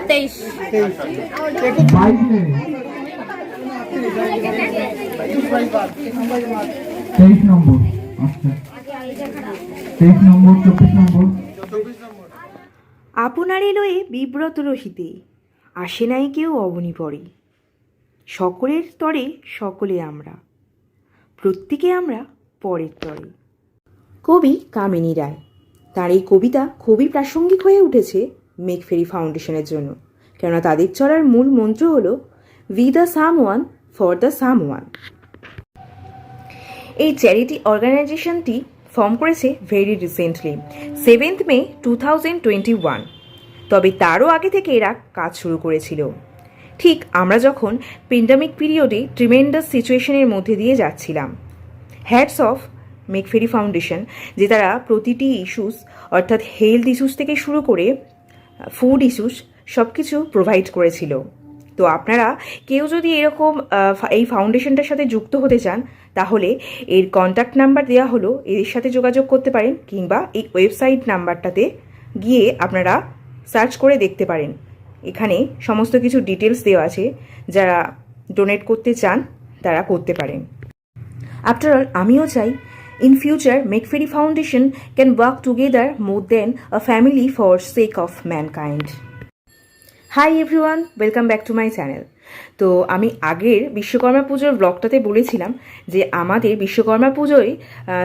23 নম্বর, আচ্ছা 23 নম্বর, 24 নম্বর। আপনার এলোয়ে বিব্রত রহিতে, আসে নাই কেউ অবনী পরে। সকলের তরে সকলে আমরা, প্রত্যেকে আমরা পরের তরে। কবি কামিনী রায়। তার এই কবিতা খুবই প্রাসঙ্গিক হয়ে উঠেছে মেকফেরি ফাউন্ডেশনের জন্য, কেননা তাদের চলার মূল মন্ত্র হলো we the some one for the some one. এই চ্যারিটি অর্গানাইজেশনটি ফর্ম করেছে ভেরি রিসেন্টলি 7 মে 2021। তবে তারও আগে থেকে এরা কাজ শুরু করেছিল। ঠিক আমরা যখন প্যান্ডেমিক পিরিয়ডে ট্রিমেন্ডাস সিচুয়েশনের মধ্যে দিয়ে যাচ্ছিলাম। হ্যাটস অফ মেকফেরি ফাউন্ডেশন, যে তারা প্রতিটি ইস্যুস অর্থাৎ হেলথ ইস্যুস থেকে শুরু করে ফুড ইস্যুস সব কিছু প্রোভাইড করেছিল। তো আপনারা কেউ যদি এরকম এই ফাউন্ডেশনটার সাথে যুক্ত হতে চান, তাহলে এর কন্ট্যাক্ট নাম্বার দেওয়া হলো, এর সাথে যোগাযোগ করতে পারেন, কিংবা এই ওয়েবসাইট নাম্বারটাতে গিয়ে আপনারা সার্চ করে দেখতে পারেন। এখানে সমস্ত কিছু ডিটেলস দেওয়া আছে, যারা ডোনেট করতে চান তারা করতে পারেন। আফটার অল, আমিও চাই in future McFerry foundation can work together more than a family for sake of mankind. Hi everyone, welcome back to my channel. তো আমি আগের বিশ্বকর্মা পুজোর ব্লগটাতে বলেছিলাম যে আমাদের বিশ্বকর্মা পুজোয়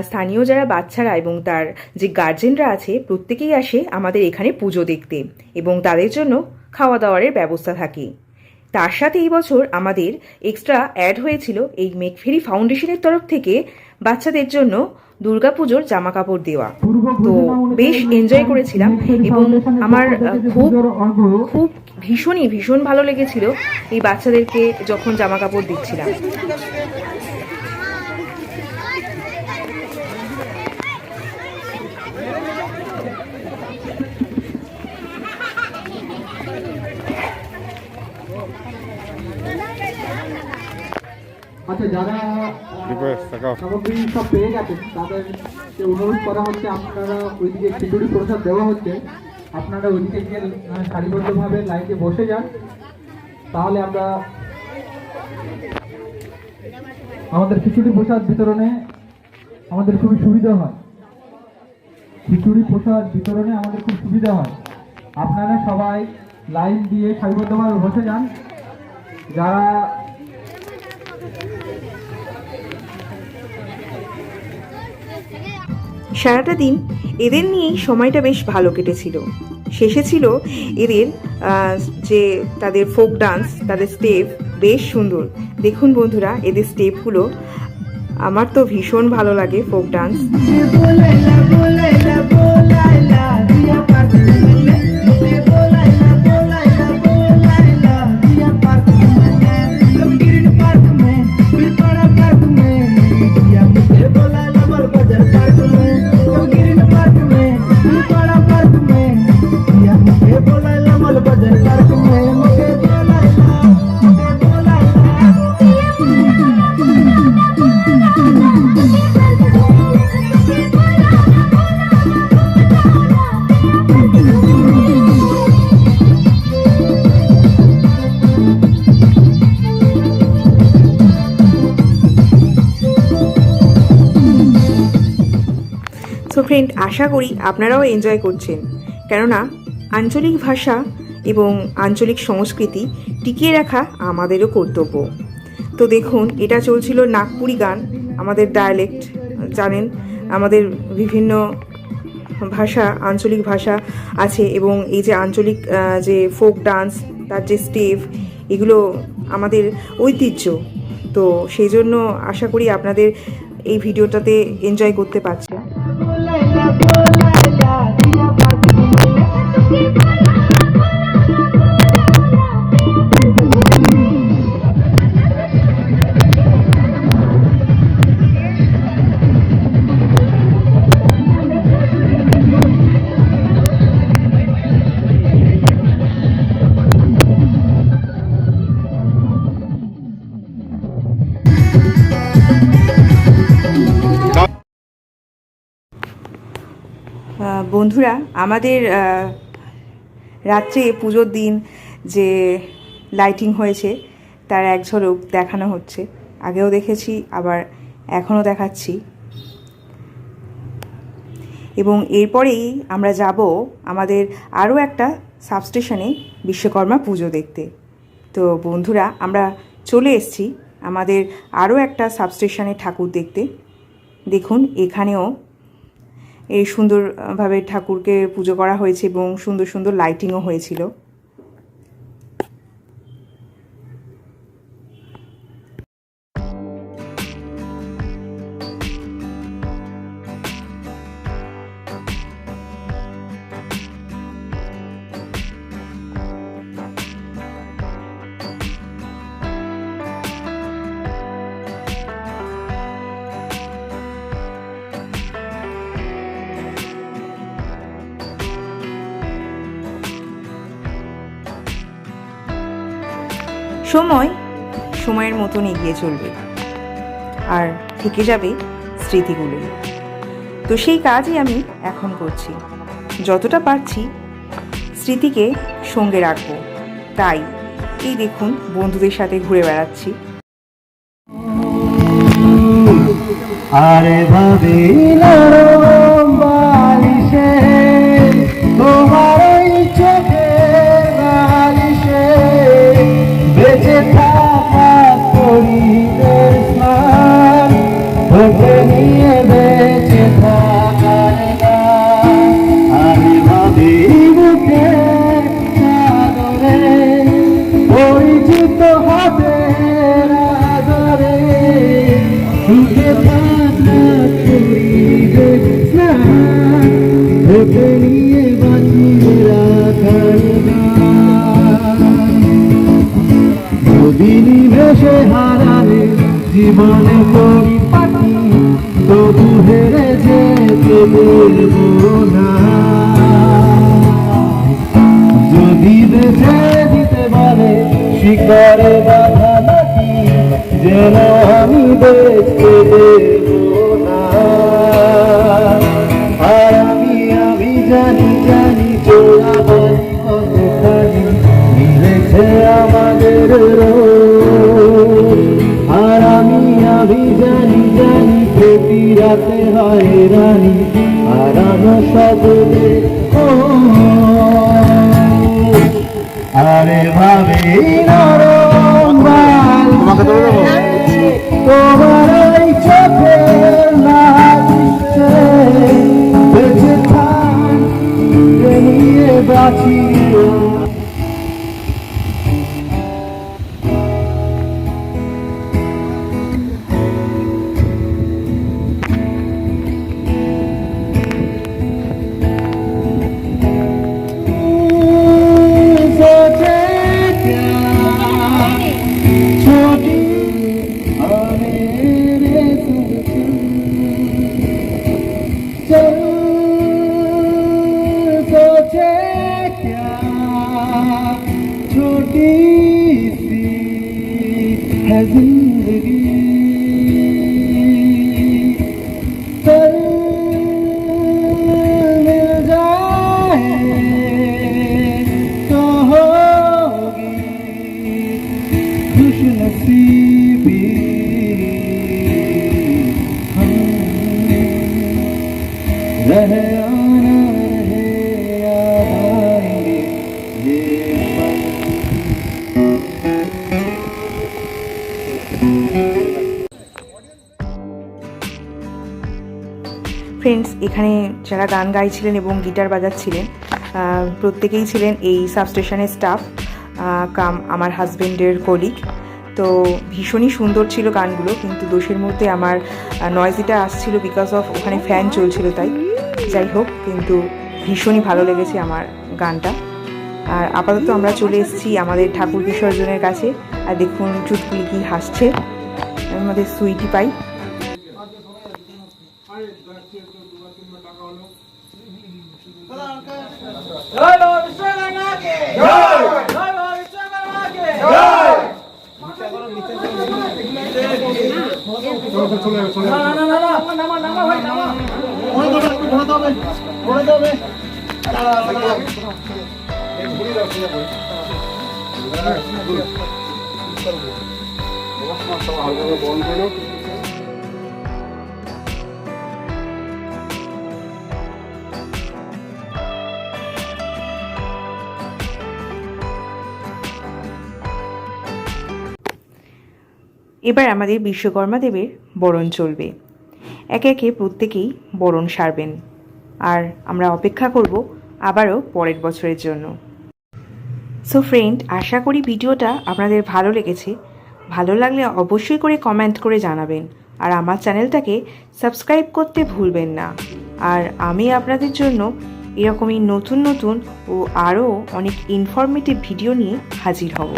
স্থানীয় যারা বাচ্চারা এবং তার যে গার্জেনরা আছে প্রত্যেকেই আসে আমাদের এখানে পুজো দেখতে, এবং তাদের জন্য খাওয়া দাওয়ারের ব্যবস্থা থাকে। তার সাথে এই বছর আমাদের এক্সট্রা অ্যাড হয়েছিল এই মেকফেরি ফাউন্ডেশনের তরফ থেকে বাচ্চাদের জন্য দুর্গাপুজোর জামা কাপড় দেওয়া। তো বেশ এনজয় করেছিলাম, এবং আমার খুব খুব ভীষণ ভালো লেগেছিল এই বাচ্চাদেরকে যখন জামা কাপড় দিচ্ছিলাম। আচ্ছা, যারা সামগ্রী সব পেয়ে গেছেন তাদেরকে অনুরোধ করা হচ্ছে, আপনারা ওইদিকে খিচুড়ি প্রসাদ দেওয়া হচ্ছে, আপনারা ওইদিকে গিয়ে সারিবদ্ধভাবে লাইনে বসে যান, তাহলে আমরা আমাদের খিচুড়ি প্রসাদ বিতরণে আমাদের খুবই সুবিধা হয়। খিচুড়ি প্রসাদ বিতরণে আমাদের খুব সুবিধা হয়। আপনারা সবাই লাইন দিয়ে সারিবদ্ধভাবে বসে যান। যারা সারাটা দিন এদের নিয়েই সময়টা বেশ ভালো কেটেছিল। শেষে ছিল এদের যে তাদের ফোক ডান্স, তাদের স্টেপ বেশ সুন্দর। দেখুন বন্ধুরা, এদের স্টেপগুলো আমার তো ভীষণ ভালো লাগে। ফোক ডান্স তো ফ্রেন্ড, আশা করি আপনারাও এনজয় করছেন, কেননা আঞ্চলিক ভাষা এবং আঞ্চলিক সংস্কৃতি টিকিয়ে রাখা আমাদেরও কর্তব্য। তো দেখুন, এটা চলছিল নাগপুরি গান। আমাদের ডায়ালেক্ট জানেন, আমাদের বিভিন্ন ভাষা, আঞ্চলিক ভাষা আছে, এবং এই যে আঞ্চলিক যে ফোক ডান্স, তার যে স্টেপ, এগুলো আমাদের ঐতিহ্য। তো সেই জন্য আশা করি আপনাদের এই ভিডিওটাতে এনজয় করতে পারছেন। বন্ধুরা, আমাদের রাত্রে পুজোর দিন যে লাইটিং হয়েছে তার এক ঝলক দেখানো হচ্ছে। আগেও দেখেছি, আবার এখনও দেখাচ্ছি। এবং এরপরেই আমরা যাব আমাদের আরও একটা সাবস্টেশনে বিশ্বকর্মা পুজো দেখতে। তো বন্ধুরা, আমরা চলে এসেছি আমাদের আরও একটা সাবস্টেশনে ঠাকুর দেখতে। দেখুন, এখানেও এই সুন্দরভাবে ঠাকুরকে পুজো করা হয়েছে এবং সুন্দর সুন্দর লাইটিংও হয়েছিল। সময়ের মতন এগিয়ে চলবে আর থেকে যাবে স্মৃতিগুলো। তো সেই কাজই আমি এখন করছি। যতটা পারছি স্মৃতিকে সঙ্গে রাখবো, তাই এই দেখুন বন্ধুদের সাথে ঘুরে বেড়াচ্ছি। আরে ভাবি বালিশে তোমার ওই চোখে বালিশে বেঁচে থাকা করিবে স্নান, তোকে নিয়ে বেঁচে থাকার গান। আরে ভাবি বুকে চাদরে পরিচিত হাতের আদরে সুখে থাকা করিবে স্নান, তোকে নিয়ে বাঁচিয়ে রাখার গান। যদি নিমেষে হারালে জীবনে পরিপাটি, তবু হেরে যেতে দেব না। যদি বেঁচে দিতে বলে শিকারে বাধা নাকি, যেন আমি দেখতে দেব না। আর আমি জানি চোরাবালি কতখানি মিলেছে আমাদের রোজ। আর আমি জানি প্রতি রাতে হয় রানী হারানো শব্দে। আরে ভাবে নরম তোমার ওই চোখে লাগছে বেঁচে থাকতে নিয়ে বাঁচি। छोटी सी है जिंदगी, कल मिल जाए तो होगी खुश नसीबी। हम रहे आना रहे याद आएंगे ये ফ্রেন্ডস, এখানে যারা গান গাইছিলেন এবং গিটার বাজাচ্ছিলেন প্রত্যেকেই ছিলেন এই সাবস্টেশনের স্টাফ কাম আমার হাজব্যান্ডের কলিগ। তো ভীষণই সুন্দর ছিল গানগুলো, কিন্তু দোষের মধ্যে আমার নয়েজিটা আসছিল বিকজ অফ ওখানে ফ্যান চলছিল। তাই যাই হোক, কিন্তু ভীষণই ভালো লেগেছে আমার গানটা। আর আপাতত আমরা চলে এসেছি আমাদের ঠাকুর বিসর্জনের কাছে। আর দেখুন চুটকুলি কি হাসছে, আমাদের সুইটি পাই। এবার আমাদের বিশ্বকর্মা দেবের বরণ চলবে। একে একে প্রত্যেকেই বরণ সারবেন, আর আমরা অপেক্ষা করব আবারও পরের বছরের জন্য। সো ফ্রেন্ড, আশা করি ভিডিওটা আপনাদের ভালো লেগেছে। ভালো লাগলে অবশ্যই করে কমেন্ট করে জানাবেন, আর আমার চ্যানেলটাকে সাবস্ক্রাইব করতে ভুলবেন না। আর আমি আপনাদের জন্য এরকমই নতুন নতুন ও আরও অনেক ইনফরমেটিভ ভিডিও নিয়ে হাজির হব।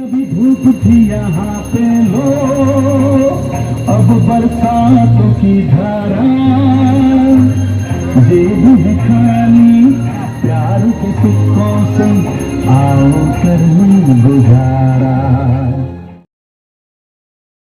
अभी धूप थी यहाँ पे लो, अब बरसातों की धारा, जेब है खाली प्यार के सिक्कों से, आओ करनी गुजारा।